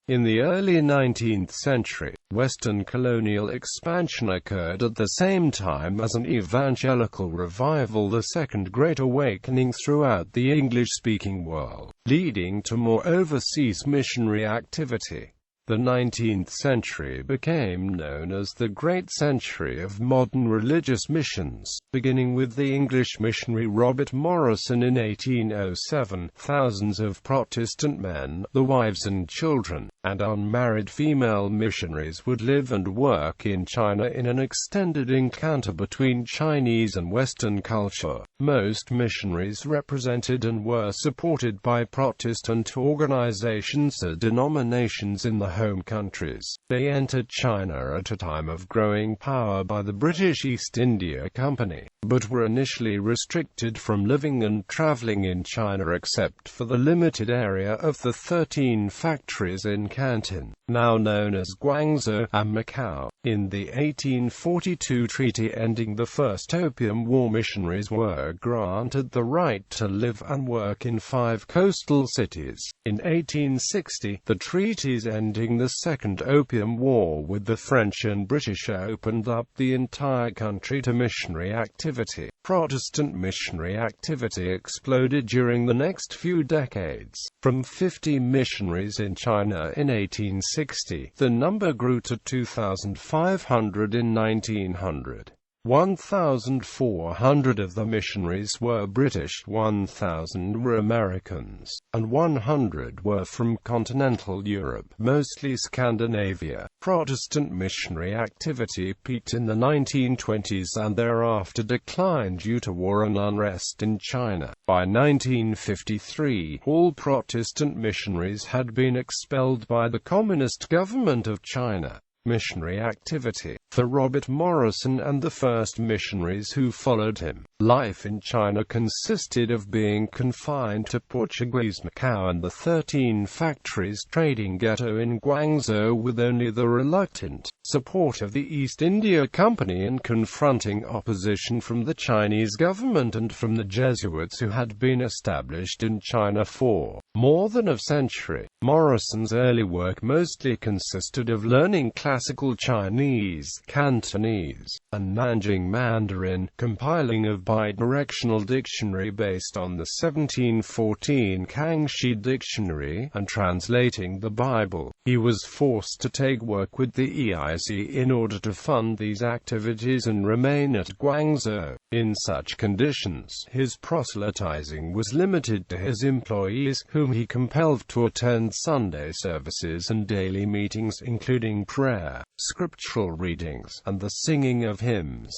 In the early 19th century, Western colonial expansion occurred at the same time as an evangelical revival, the Second Great Awakening, throughout the English-speaking world, leading to more overseas missionary activity. The 19th century became known as the Great Century of modern religious missions, beginning with the English missionary Robert Morrison in 1807. Thousands of Protestant men, the wives and children, and unmarried female missionaries would live and work in China in an extended encounter between Chinese and Western culture. Most missionaries represented and were supported by Protestant organizations or denominations in the home countries. They entered China at a time of growing power by the British East India Company, but were initially restricted from living and traveling in China except for the limited area of the 13 factories in Canton, now known as Guangzhou, and Macau. In the 1842 treaty ending the First Opium War, missionaries were granted the right to live and work in 5 coastal cities. In 1860, the treaties ending the Second Opium War with the French and British opened up the entire country to missionary activity. Protestant missionary activity exploded during the next few decades. From 50 missionaries in China in 1860, the number grew to 2,500 in 1900. 1,400 of the missionaries were British, 1,000 were Americans, and 100 were from continental Europe, mostly Scandinavia. Protestant missionary activity peaked in the 1920s and thereafter declined due to war and unrest in China. By 1953, all Protestant missionaries had been expelled by the Communist government of China. Missionary activity. For Robert Morrison and the first missionaries who followed him, life in China consisted of being confined to Portuguese Macau and the 13 factories trading ghetto in Guangzhou, with only the reluctant support of the East India Company and confronting opposition from the Chinese government and from the Jesuits who had been established in China for more than a century. Morrison's early work mostly consisted of learning classical Chinese, Cantonese, and Nanjing Mandarin, compiling a bi-directional dictionary based on the 1714 Kangxi Dictionary, and translating the Bible. He was forced to take work with the ISNI in order to fund these activities and remain at Guangzhou. In such conditions, his proselytizing was limited to his employees, whom he compelled to attend Sunday services and daily meetings, including prayer, scriptural readings, and the singing of hymns.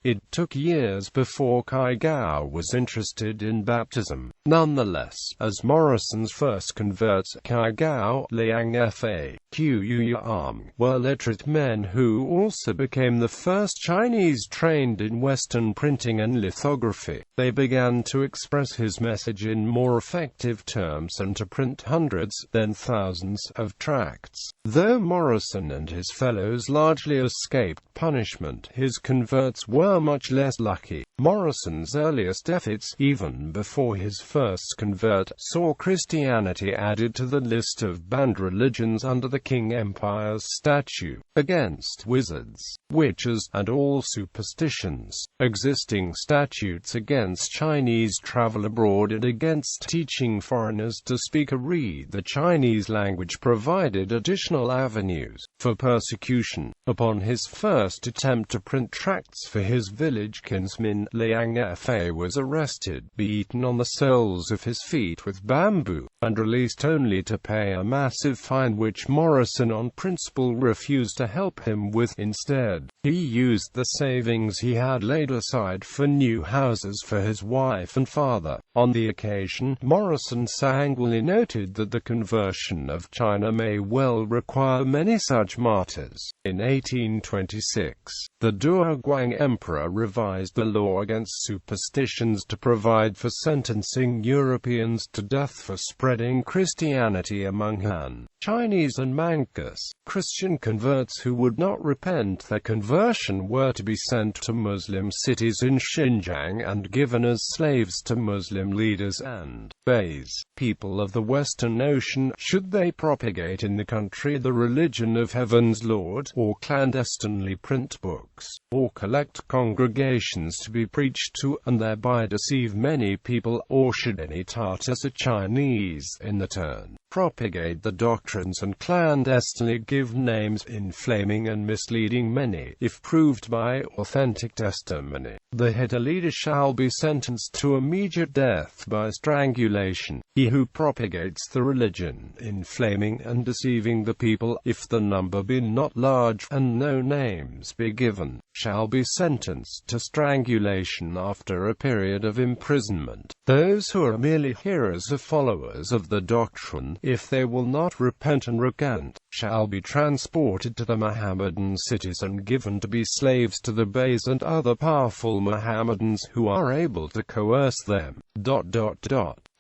It took years before Kaigao was interested in baptism. Nonetheless, as Morrison's first converts, Kaigao, Liang Fa, Quyang, were literate men who also became the first Chinese trained in Western printing and lithography. They began to express his message in more effective terms and to print hundreds, then thousands, of tracts. Though Morrison and his fellows largely escaped punishment, his converts were much less lucky. Morrison's earliest efforts, even before his first convert, saw Christianity added to the list of banned religions under the Qing Empire's statute against wizards, witches, and all superstitions. Existing statutes against Chinese travel abroad and against teaching foreigners to speak or read the Chinese language provided additional avenues for persecution. Upon his first attempt to print tracts for his village kinsmen, Liang Fa was arrested, beaten on the soles of his feet with bamboo, and released only to pay a massive fine which Morrison on principle refused to help him with. Instead, he used the savings he had laid aside for new houses for his wife and father. On the occasion, Morrison sanguinely noted that the conversion of China may well require many such martyrs. In 1826, the Duoguang Emperor revised the law against superstitions to provide for sentencing Europeans to death for spreading Christianity among Han Chinese and Manchus. Christian converts who would not repent their conversion were to be sent to Muslim cities in Xinjiang and given as slaves to Muslim leaders and beys, people of the Western Ocean, should they propagate in the country the religion of Heaven's Lord, or clandestinely print books, or collect congregations to be preached to, and thereby deceive many people, or should any Tartars or Chinese, in the turn, propagate the doctrines and clandestinely give names, inflaming and misleading many, if proved by authentic testimony, the head or leader shall be sentenced to immediate death by strangulation. He who propagates the religion, inflaming and deceiving the people, if the number be not large, and no names be given, shall be sentenced to strangulation after a period of imprisonment. Those who are merely hearers or followers of the doctrine, if they will not repent and recant, shall be transported to the Mohammedan cities and given to be slaves to the beys and other powerful Mohammedans who are able to coerce them.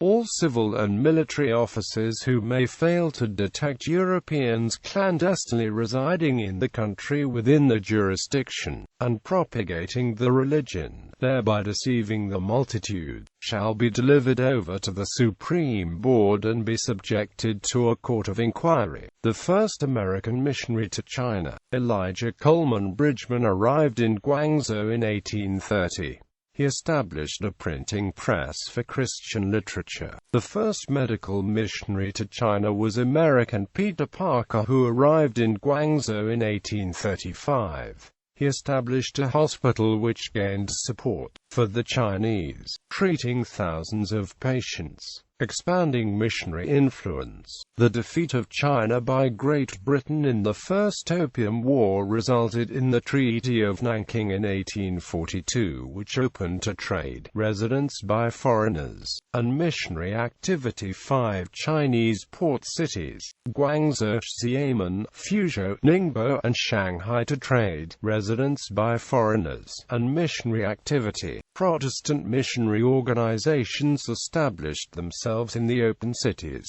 All civil and military officers who may fail to detect Europeans clandestinely residing in the country within the jurisdiction, and propagating the religion, thereby deceiving the multitude, shall be delivered over to the Supreme Board and be subjected to a court of inquiry. The first American missionary to China, Elijah Coleman Bridgman, arrived in Guangzhou in 1830. He established a printing press for Christian literature. The first medical missionary to China was American Peter Parker, who arrived in Guangzhou in 1835. He established a hospital which gained support for the Chinese, treating thousands of patients, expanding missionary influence. The defeat of China by Great Britain in the First Opium War resulted in the Treaty of Nanking in 1842, which opened to trade, residence by foreigners, and missionary activity 5 Chinese port cities, Guangzhou, Xiamen, Fuzhou, Ningbo, and Shanghai, to trade, residence by foreigners, and missionary activity. Protestant missionary organizations established themselves in the open cities.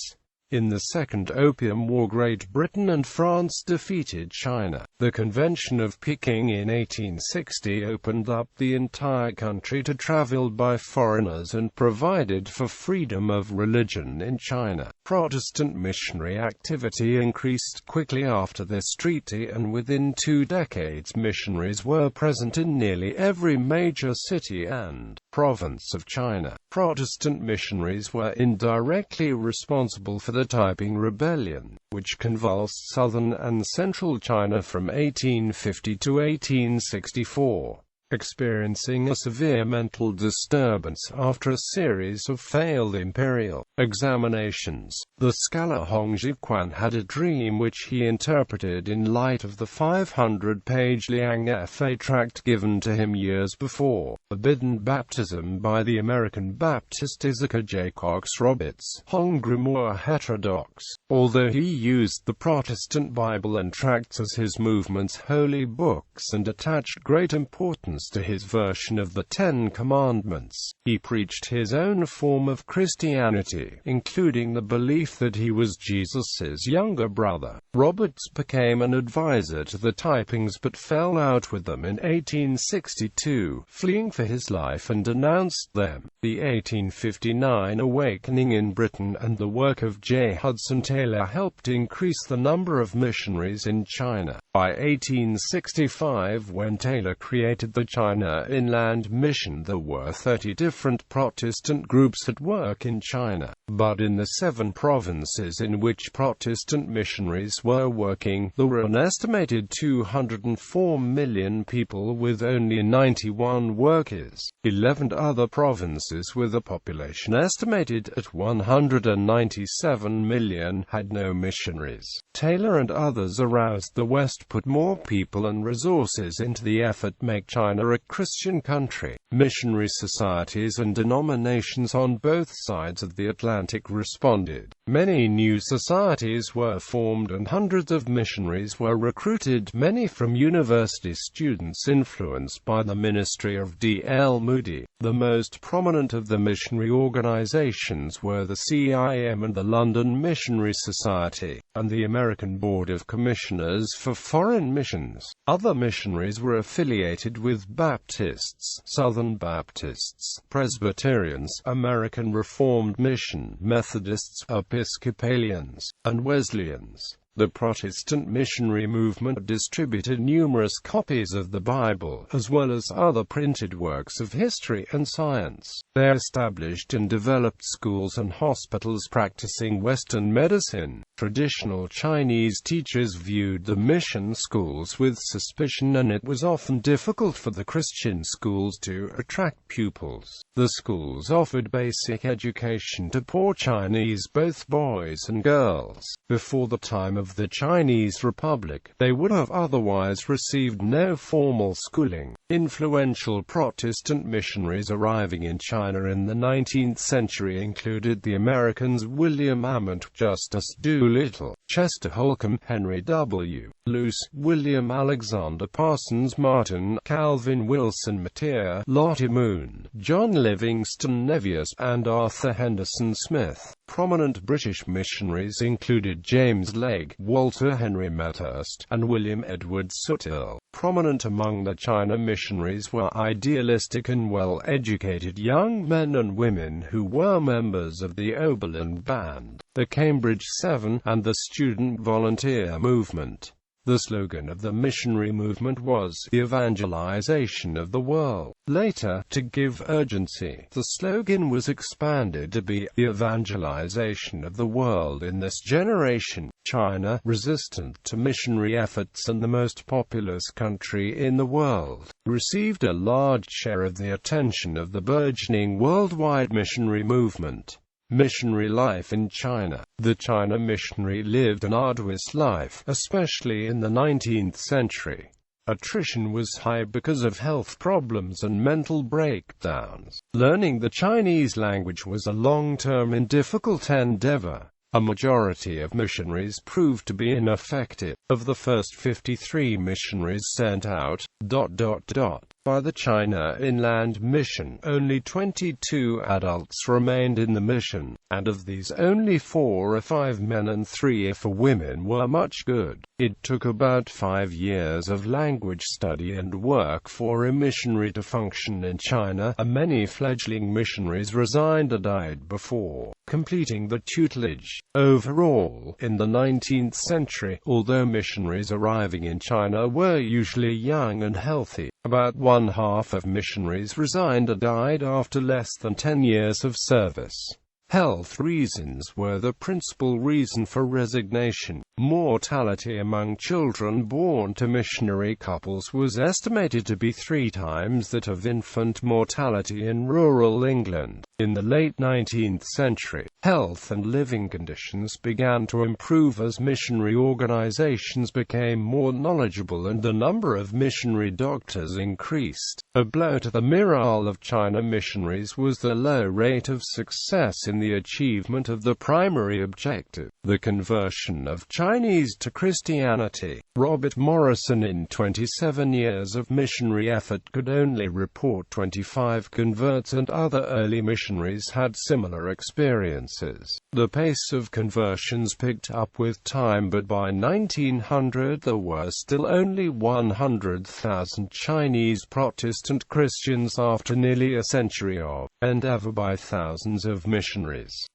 In the Second Opium War, Great Britain and France defeated China. The Convention of Peking in 1860 opened up the entire country to travel by foreigners and provided for freedom of religion in China. Protestant missionary activity increased quickly after this treaty, and within 2 decades missionaries were present in nearly every major city and province of China. Protestant missionaries were indirectly responsible for the Taiping Rebellion, which convulsed southern and central China from 1850 to 1864. Experiencing a severe mental disturbance after a series of failed imperial examinations, the scholar Hong Zhiquan had a dream which he interpreted in light of the 500-page Liang Fa tract given to him years before. Forbidden baptism by the American Baptist Issachar J. Cox Roberts, Hong Grimoire heterodox. Although he used the Protestant Bible and tracts as his movement's holy books and attached great importance to his version of the Ten Commandments, he preached his own form of Christianity, including the belief that he was Jesus's younger brother. Roberts became an advisor to the Taipings but fell out with them in 1862, fleeing for his life, and denounced them. The 1859 awakening in Britain and the work of J. Hudson Taylor helped increase the number of missionaries in China. By 1865, when Taylor created the China Inland Mission, there were 30 different Protestant groups at work in China. But in the 7 provinces in which Protestant missionaries were working, there were an estimated 204 million people with only 91 workers. 11 other provinces with a population estimated at 197 million had no missionaries. Taylor and others aroused the West, put more people and resources into the effort to make China China a Christian country. Missionary societies and denominations on both sides of the Atlantic responded. Many new societies were formed and hundreds of missionaries were recruited, many from university students influenced by the ministry of D.L. Moody. The most prominent of the missionary organizations were the CIM and the London Missionary Society, and the American Board of Commissioners for Foreign Missions. Other missionaries were affiliated with Baptists, Southern Baptists, Presbyterians, American Reformed Mission, Methodists, Episcopalians, and Wesleyans. The Protestant missionary movement distributed numerous copies of the Bible, as well as other printed works of history and science. They established and developed schools and hospitals practicing Western medicine. Traditional Chinese teachers viewed the mission schools with suspicion, and it was often difficult for the Christian schools to attract pupils. The schools offered basic education to poor Chinese, both boys and girls. Before the time of the Chinese Republic, they would have otherwise received no formal schooling. Influential Protestant missionaries arriving in China in the 19th century included the Americans William Amant, Justus Doolittle, Chester Holcomb, Henry W. Luce, William Alexander Parsons Martin, Calvin Wilson Mateer, Lottie Moon, John Livingston Nevius, and Arthur Henderson Smith. Prominent British missionaries included James Legge, Walter Henry Methurst, and William Edward Suttill. Prominent among the China missionaries were idealistic and well-educated young men and women who were members of the Oberlin Band, the Cambridge Seven, and the student volunteer movement. The slogan of the missionary movement was, "The evangelization of the world." Later, to give urgency, the slogan was expanded to be, "The evangelization of the world in this generation." China, resistant to missionary efforts and the most populous country in the world, received a large share of the attention of the burgeoning worldwide missionary movement. Missionary life in China. The China missionary lived an arduous life, especially in the 19th century. Attrition was high because of health problems and mental breakdowns. Learning the Chinese language was a long-term and difficult endeavor. A majority of missionaries proved to be ineffective. Of the first 53 missionaries sent out, by the China Inland Mission, only 22 adults remained in the mission, and of these only 4 or 5 men and 3 or 4 women were much good. It took about 5 years of language study and work for a missionary to function in China, and many fledgling missionaries resigned or died before completing the tutelage. Overall, in the 19th century, although missionaries arriving in China were usually young and healthy, about one-half of missionaries resigned or died after less than 10 years of service. Health reasons were the principal reason for resignation. Mortality among children born to missionary couples was estimated to be 3 times that of infant mortality in rural England. In the late 19th century, health and living conditions began to improve as missionary organizations became more knowledgeable and the number of missionary doctors increased. A blow to the morale of China missionaries was the low rate of success in the achievement of the primary objective, the conversion of Chinese to Christianity. Robert Morrison, in 27 years of missionary effort, could only report 25 converts, and other early missionaries had similar experiences. The pace of conversions picked up with time, but by 1900 there were still only 100,000 Chinese Protestant Christians after nearly a century of endeavor by thousands of missionaries.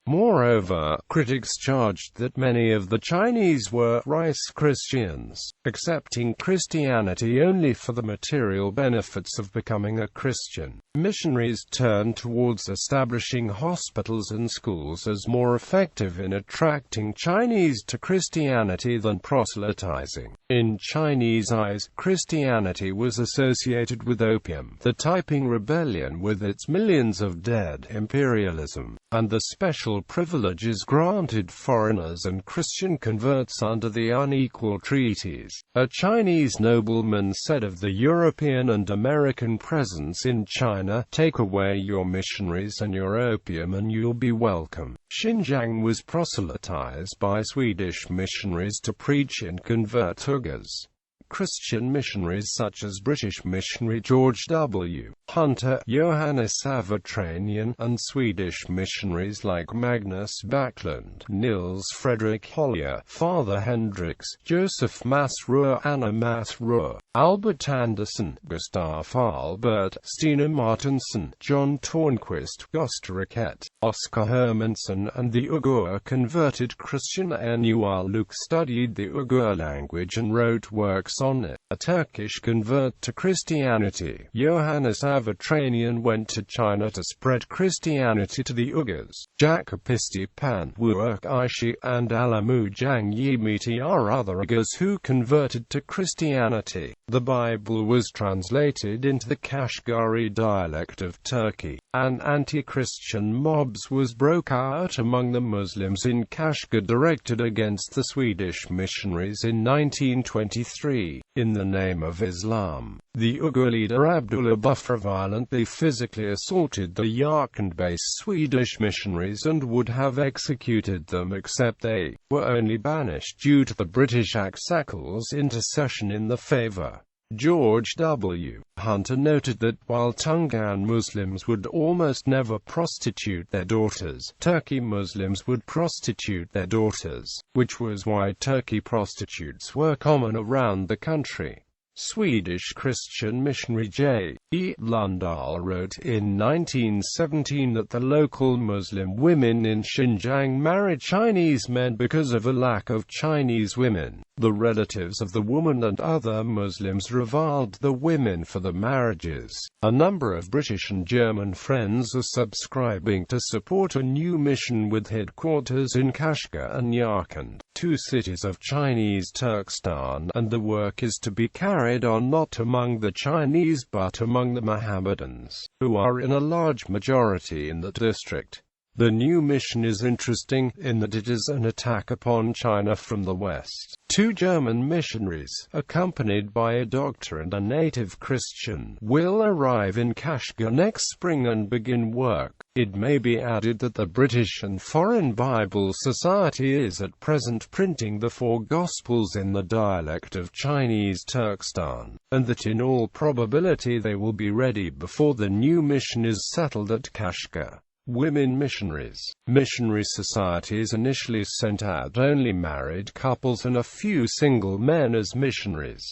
Moreover, critics charged that many of the Chinese were rice Christians, accepting Christianity only for the material benefits of becoming a Christian. Missionaries turned towards establishing hospitals and schools as more effective in attracting Chinese to Christianity than proselytizing. In Chinese eyes, Christianity was associated with opium, the Taiping Rebellion with its millions of dead, imperialism, and the special privileges granted foreigners and Christian converts under the unequal treaties. A Chinese nobleman said of the European and American presence in China, "Take away your missionaries and your opium and you'll be welcome." Xinjiang was proselytized by Swedish missionaries to preach and convert Uyghurs. Christian missionaries such as British missionary George W. Hunter, Johannes Avertranian, and Swedish missionaries like Magnus Backlund, Nils Fredrik Hollier, Father Hendricks, Joseph Masrur, Anna Masrur, Albert Anderson, Gustav Albert, Stina Martinsson, John Tornquist, Gösta Raket, Oscar Hermansson, and the Uyghur converted Christian Enua Luke studied the Uyghur language and wrote works on it. A Turkish convert to Christianity, Johannes Avertranian, went to China to spread Christianity to the Uyghurs. Jacopisti Pan Wuerk Aishi and Alamu Jang Yimiti are other Uyghurs who converted to Christianity. The Bible was translated into the Kashgari dialect of Turkey. An anti-Christian mobs was broke out among the Muslims in Kashgar directed against the Swedish missionaries in 1923. In the name of Islam, the Uyghur leader Abdullah Bufra violently physically assaulted the Yarkand-based Swedish missionaries and would have executed them except they were only banished due to the British Aksakal's intercession in their favor. George W. Hunter noted that while Tungan Muslims would almost never prostitute their daughters, Turkey Muslims would prostitute their daughters, which was why Turkey prostitutes were common around the country. Swedish Christian missionary J. E. Lundahl wrote in 1917 that the local Muslim women in Xinjiang married Chinese men because of a lack of Chinese women. The relatives of the woman and other Muslims reviled the women for the marriages. A number of British and German friends are subscribing to support a new mission with headquarters in Kashgar and Yarkand, two cities of Chinese Turkestan, and the work is to be carried on not among the Chinese but among the Mohammedans, who are in a large majority in the district. The new mission is interesting, in that it is an attack upon China from the West. Two German missionaries, accompanied by a doctor and a native Christian, will arrive in Kashgar next spring and begin work. It may be added that the British and Foreign Bible Society is at present printing the four Gospels in the dialect of Chinese Turkestan, and that in all probability they will be ready before the new mission is settled at Kashgar. Women missionaries. Missionary societies initially sent out only married couples and a few single men as missionaries.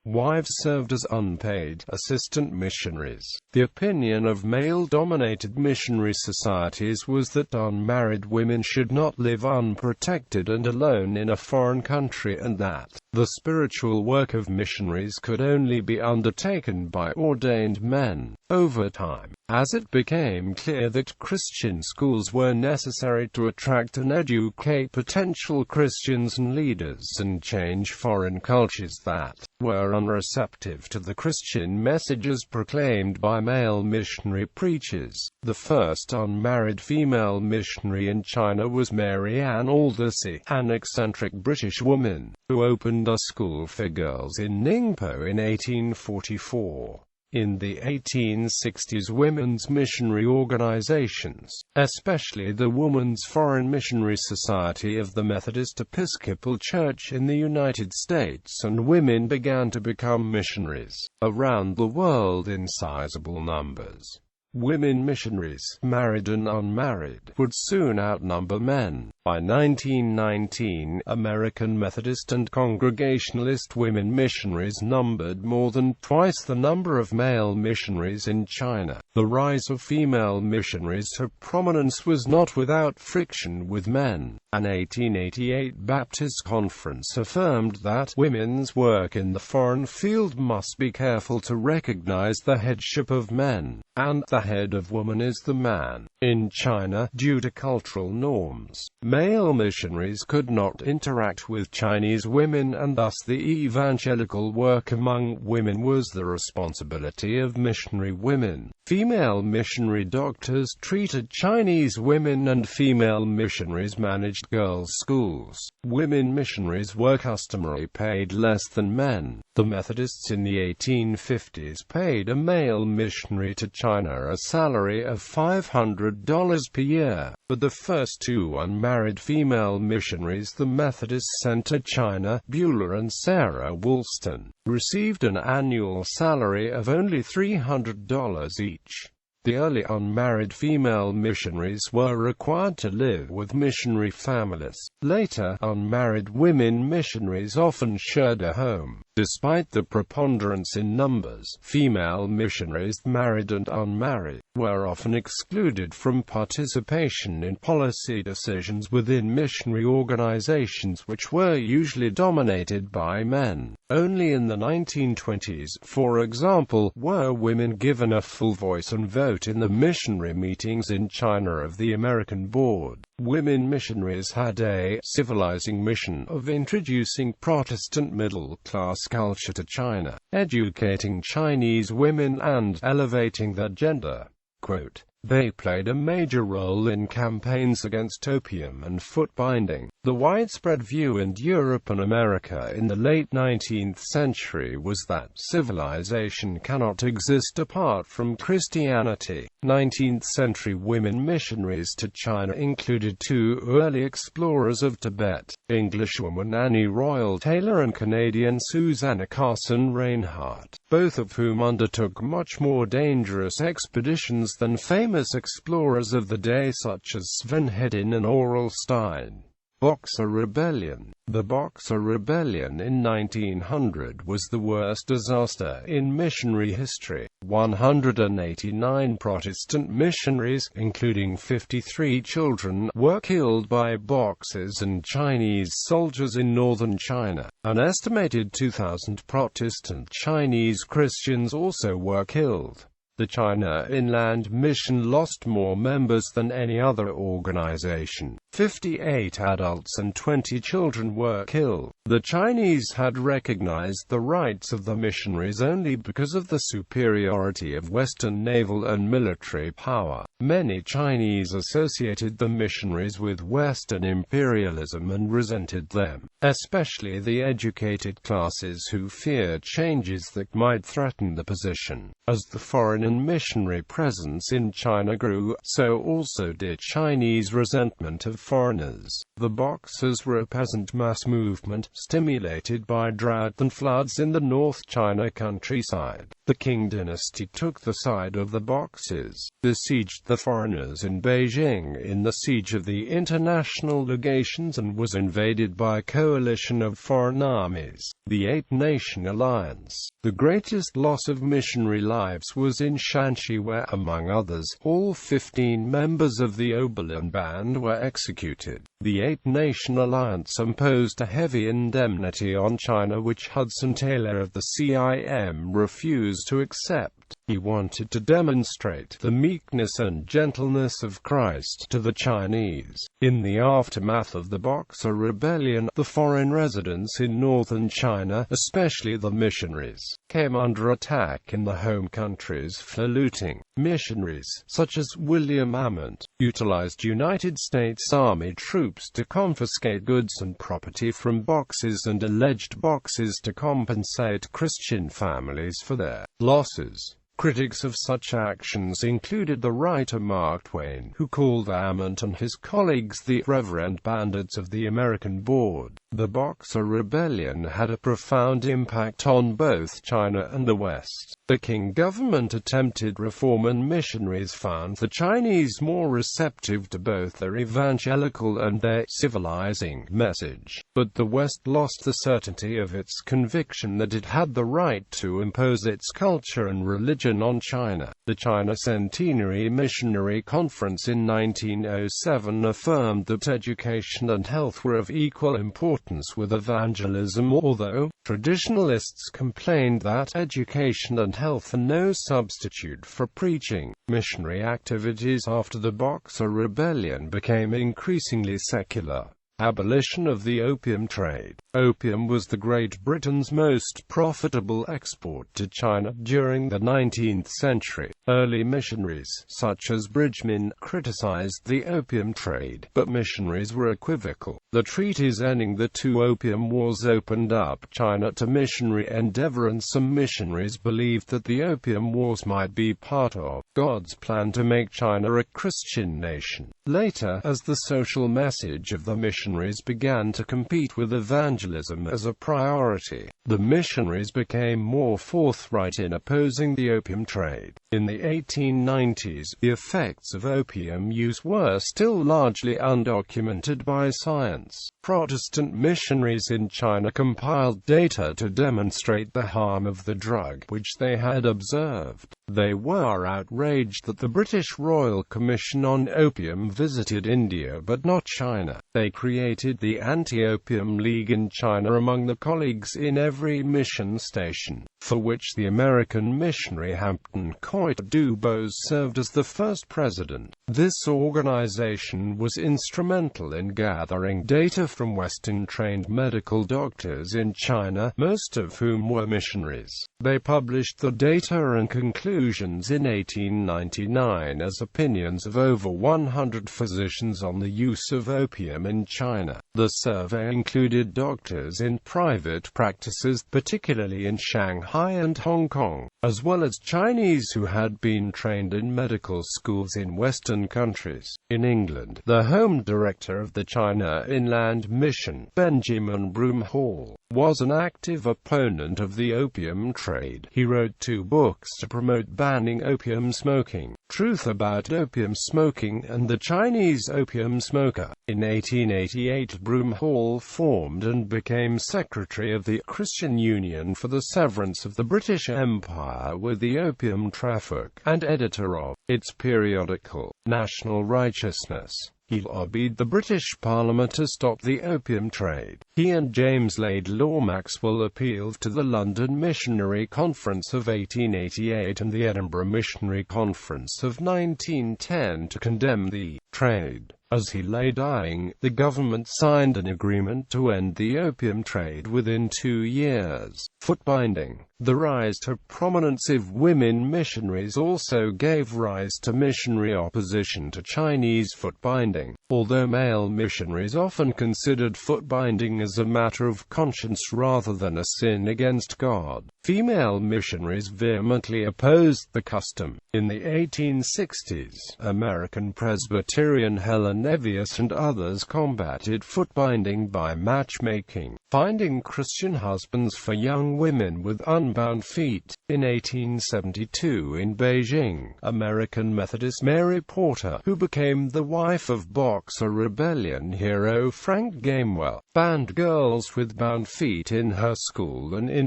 Wives served as unpaid assistant missionaries. The opinion of male-dominated missionary societies was that unmarried women should not live unprotected and alone in a foreign country, and that the spiritual work of missionaries could only be undertaken by ordained men. Over time, as it became clear that Christian schools were necessary to attract and educate potential Christians and leaders and change foreign cultures that were unreceptive to the Christian messages proclaimed by male missionary preachers, the first unmarried female missionary in China was Mary Ann Aldersey, an eccentric British woman, who opened a school for girls in Ningpo in 1844. In the 1860s, women's missionary organizations, especially the Woman's Foreign Missionary Society of the Methodist Episcopal Church in the United States, and women began to become missionaries around the world in sizable numbers. Women missionaries, married and unmarried, would soon outnumber men. By 1919, American Methodist and Congregationalist women missionaries numbered more than twice the number of male missionaries in China. The rise of female missionaries to prominence was not without friction with men. An 1888 Baptist conference affirmed that women's work in the foreign field must be careful to recognize the headship of men, and the head of woman is the man. In China, due to cultural norms, male missionaries could not interact with Chinese women, and thus the evangelical work among women was the responsibility of missionary women. Female missionary doctors treated Chinese women, and female missionaries managed girls' schools. Women missionaries were customarily paid less than men. The Methodists in the 1850s paid a male missionary to China a salary of $500 per year. For the first two unmarried female missionaries the Methodists sent to China, Beulah and Sarah Woolston, received an annual salary of only $300 each. The early unmarried female missionaries were required to live with missionary families. Later, unmarried women missionaries often shared a home. Despite the preponderance in numbers, female missionaries, married and unmarried, were often excluded from participation in policy decisions within missionary organizations, which were usually dominated by men. Only in the 1920s, for example, were women given a full voice and vote in the missionary meetings in China of the American Board. Women missionaries had a civilizing mission of introducing Protestant middle-class culture to China, educating Chinese women and elevating their gender. Quote, "They played a major role in campaigns against opium and foot binding." The widespread view in Europe and America in the late 19th century was that civilization cannot exist apart from Christianity. 19th century women missionaries to China included two early explorers of Tibet, Englishwoman Annie Royal Taylor and Canadian Susanna Carson Reinhardt, both of whom undertook much more dangerous expeditions than famous explorers of the day such as Sven Hedin and Aurel Stein. Boxer Rebellion. The Boxer Rebellion in 1900 was the worst disaster in missionary history. 189 Protestant missionaries, including 53 children, were killed by Boxers and Chinese soldiers in northern China. An estimated 2,000 Protestant Chinese Christians also were killed. The China Inland Mission lost more members than any other organization. 58 adults and 20 children were killed. The Chinese had recognized the rights of the missionaries only because of the superiority of Western naval and military power. Many Chinese associated the missionaries with Western imperialism and resented them, especially the educated classes who feared changes that might threaten the position. As the foreign and missionary presence in China grew, so also did Chinese resentment of foreigners. The Boxers were a peasant mass movement, stimulated by drought and floods in the North China countryside. The Qing dynasty took the side of the Boxers, besieged the foreigners in Beijing in the siege of the international legations, and was invaded by a coalition of foreign armies, the Eight-Nation Alliance. The greatest loss of missionary lives was in Shanxi, where, among others, all 15 members of the Oberlin Band were executed. The Eight-Nation Alliance imposed a heavy indemnity on China, which Hudson Taylor of the CIM refused to accept. He wanted to demonstrate the meekness and gentleness of Christ to the Chinese. In the aftermath of the Boxer Rebellion, the foreign residents in northern China, especially the missionaries, came under attack in the home countries for looting. Missionaries, such as William Amont, utilized United States Army troops to confiscate goods and property from Boxers and alleged Boxers to compensate Christian families for their losses. Critics of such actions included the writer Mark Twain, who called Amont and his colleagues the "reverend bandits of the American board." The Boxer Rebellion had a profound impact on both China and the West. The Qing government attempted reform, and missionaries found the Chinese more receptive to both their evangelical and their civilizing message. But the West lost the certainty of its conviction that it had the right to impose its culture and religion on China. The China Centenary Missionary Conference in 1907 affirmed that education and health were of equal importance with evangelism, although traditionalists complained that education and health are no substitute for preaching. Missionary activities after the Boxer Rebellion became increasingly secular. Abolition of the opium trade. Opium was the Great Britain's most profitable export to China during the 19th century. Early missionaries, such as Bridgman, criticized the opium trade, but missionaries were equivocal. The treaties ending the two opium wars opened up China to missionary endeavor, and some missionaries believed that the opium wars might be part of God's plan to make China a Christian nation. Later, as the social message of the missionaries began to compete with evangelism as a priority, the missionaries became more forthright in opposing the opium trade. In the 1890s, the effects of opium use were still largely undocumented by science. Protestant missionaries in China compiled data to demonstrate the harm of the drug, which they had observed. They were outraged that the British Royal Commission on Opium visited India but not China. They created the Anti-Opium League in China among the colleagues in every mission station, for which the American missionary Hampton Coit Dubose served as the first president. This organization was instrumental in gathering data from Western-trained medical doctors in China, most of whom were missionaries. They published the data and conclusions in 1899 as opinions of over 100 physicians on the use of opium in China. The survey included doctors in private practices, particularly in Shanghai and Hong Kong, as well as Chinese who had been trained in medical schools in Western countries. In England, the Home Director of the China Inland Mission, Benjamin Broomhall, was an active opponent of the opium trade. He wrote 2 books to promote banning opium smoking: Truth About Opium Smoking and The Chinese Opium Smoker. In 1888, Broomhall formed and became Secretary of the Christian Union for the Severance of the British Empire with the Opium Traffic, and editor of its periodical, National Righteousness. He lobbied the British Parliament to stop the opium trade. He and James Laidlaw Maxwell appealed to the London Missionary Conference of 1888 and the Edinburgh Missionary Conference of 1910 to condemn the trade. As he lay dying, the government signed an agreement to end the opium trade within 2 years. Footbinding. The rise to prominence of women missionaries also gave rise to missionary opposition to Chinese footbinding. Although male missionaries often considered footbinding as a matter of conscience rather than a sin against God, female missionaries vehemently opposed the custom. In the 1860s, American Presbyterian Helen Nevius and others combated footbinding by matchmaking, finding Christian husbands for young women with unbound feet. In 1872 in Beijing, American Methodist Mary Porter, who became the wife of Boxer Rebellion hero Frank Gamewell, banned girls with bound feet in her school, and in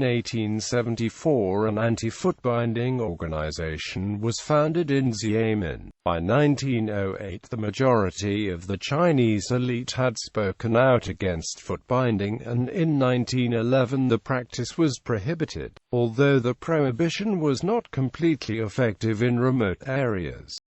1874 an anti-footbinding organization was founded in Xiamen. By 1908 the majority of the Chinese elite had spoken out against footbinding, and in 1911 the practice was prohibited, although the prohibition was not completely effective in remote areas.